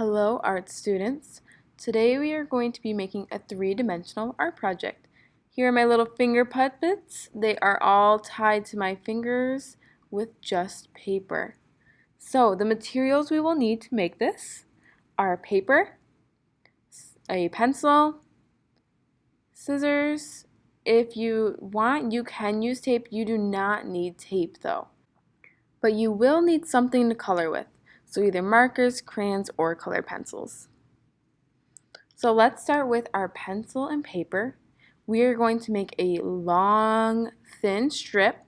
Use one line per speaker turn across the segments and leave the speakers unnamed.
Hello, art students. Today we are going to be making a three-dimensional art project. Here are my little finger puppets. They are all tied to my fingers with just paper. So the materials we will need to make this are paper, a pencil, scissors. If you want, you can use tape. You do not need tape though. But you will need something to color with. So either markers, crayons, or colored pencils. So let's start with our pencil and paper. We are going to make a long, thin strip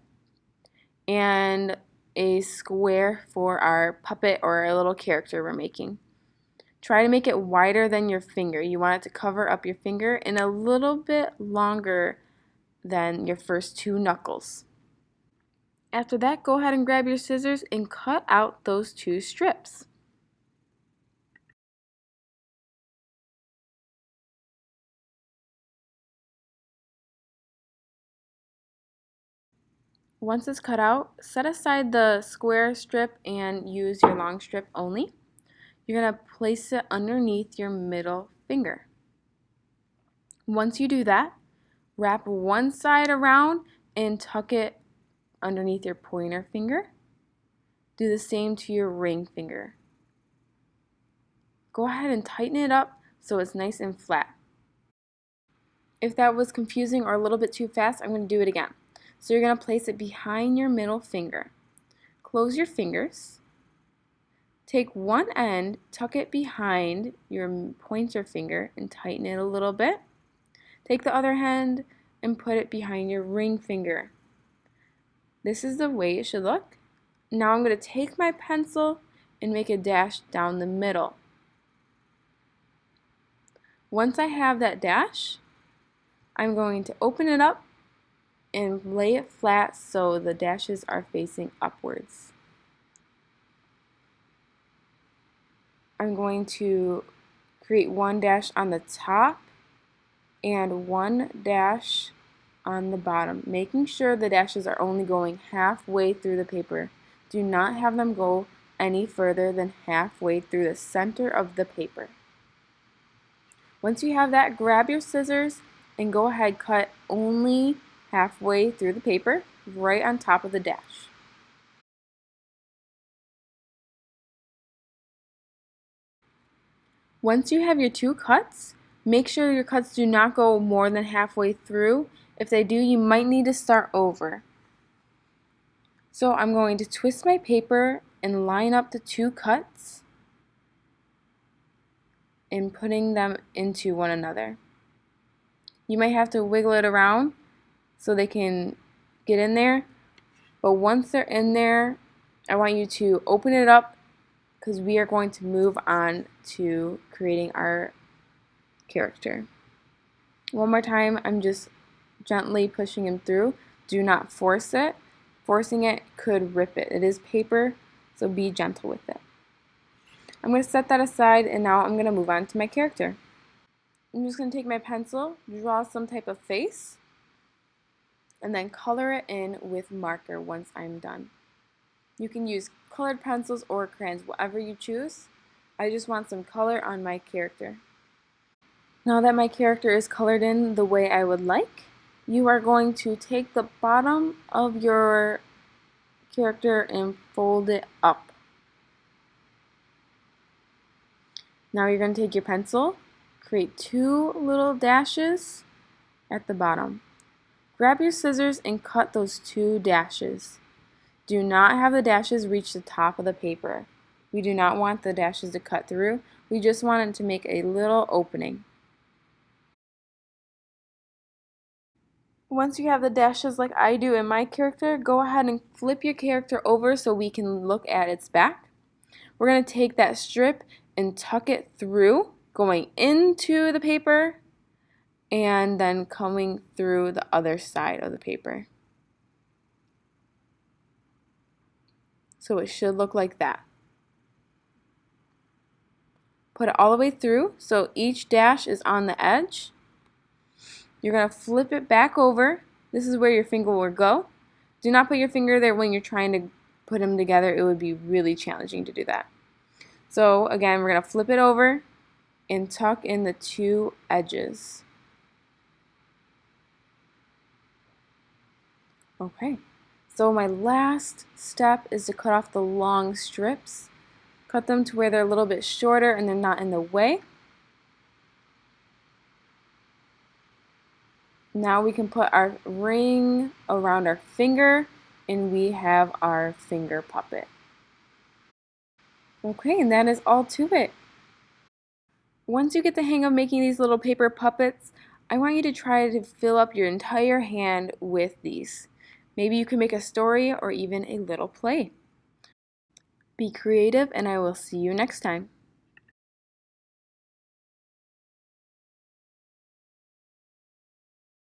and a square for our puppet or a little character we're making. Try to make it wider than your finger. You want it to cover up your finger and a little bit longer than your first two knuckles. After that, go ahead and grab your scissors and cut out those two strips. Once it's cut out, set aside the square strip and use your long strip only. You're going to place it underneath your middle finger. Once you do that, wrap one side around and tuck it underneath your pointer finger. Do the same to your ring finger. Go ahead and tighten it up so it's nice and flat. If that was confusing or a little bit too fast, I'm going to do it again. So you're going to place it behind your middle finger. Close your fingers. Take one end, tuck it behind your pointer finger and tighten it a little bit. Take the other hand and put it behind your ring finger. This is the way it should look. Now I'm going to take my pencil and make a dash down the middle. Once I have that dash, I'm going to open it up and lay it flat so the dashes are facing upwards. I'm going to create one dash on the top and one dash on the bottom, making sure the dashes are only going halfway through the paper. Do not have them go any further than halfway through the center of the paper. Once you have that, grab your scissors and go ahead, cut only halfway through the paper, right on top of the dash. Once you have your two cuts, make sure your cuts do not go more than halfway through. If they do, you might need to start over. So I'm going to twist my paper and line up the two cuts and putting them into one another. You might have to wiggle it around so they can get in there, but once they're in there, I want you to open it up because we are going to move on to creating our character. One more time, I'm just gently pushing him through. Do not force it. Forcing it could rip it. It is paper, so be gentle with it. I'm going to set that aside, and now I'm going to move on to my character. I'm just going to take my pencil, draw some type of face, and then color it in with marker once I'm done. You can use colored pencils or crayons, whatever you choose. I just want some color on my character. Now that my character is colored in the way I would like, you are going to take the bottom of your character and fold it up. Now you're going to take your pencil, create two little dashes at the bottom. Grab your scissors and cut those two dashes. Do not have the dashes reach the top of the paper. We do not want the dashes to cut through. We just want it to make a little opening. Once you have the dashes like I do in my character, go ahead and flip your character over so we can look at its back. We're going to take that strip and tuck it through, going into the paper and then coming through the other side of the paper. So it should look like that. Put it all the way through so each dash is on the edge. You're going to flip it back over. This is where your finger will go. Do not put your finger there when you're trying to put them together. It would be really challenging to do that. So again, we're going to flip it over and tuck in the 2 edges. Okay, so my last step is to cut off the long strips. Cut them to where they're a little bit shorter and they're not in the way. Now we can put our ring around our finger and we have our finger puppet. Okay, and that is all to it. Once you get the hang of making these little paper puppets, I want you to try to fill up your entire hand with these. Maybe you can make a story or even a little play. Be creative, and I will see you next time.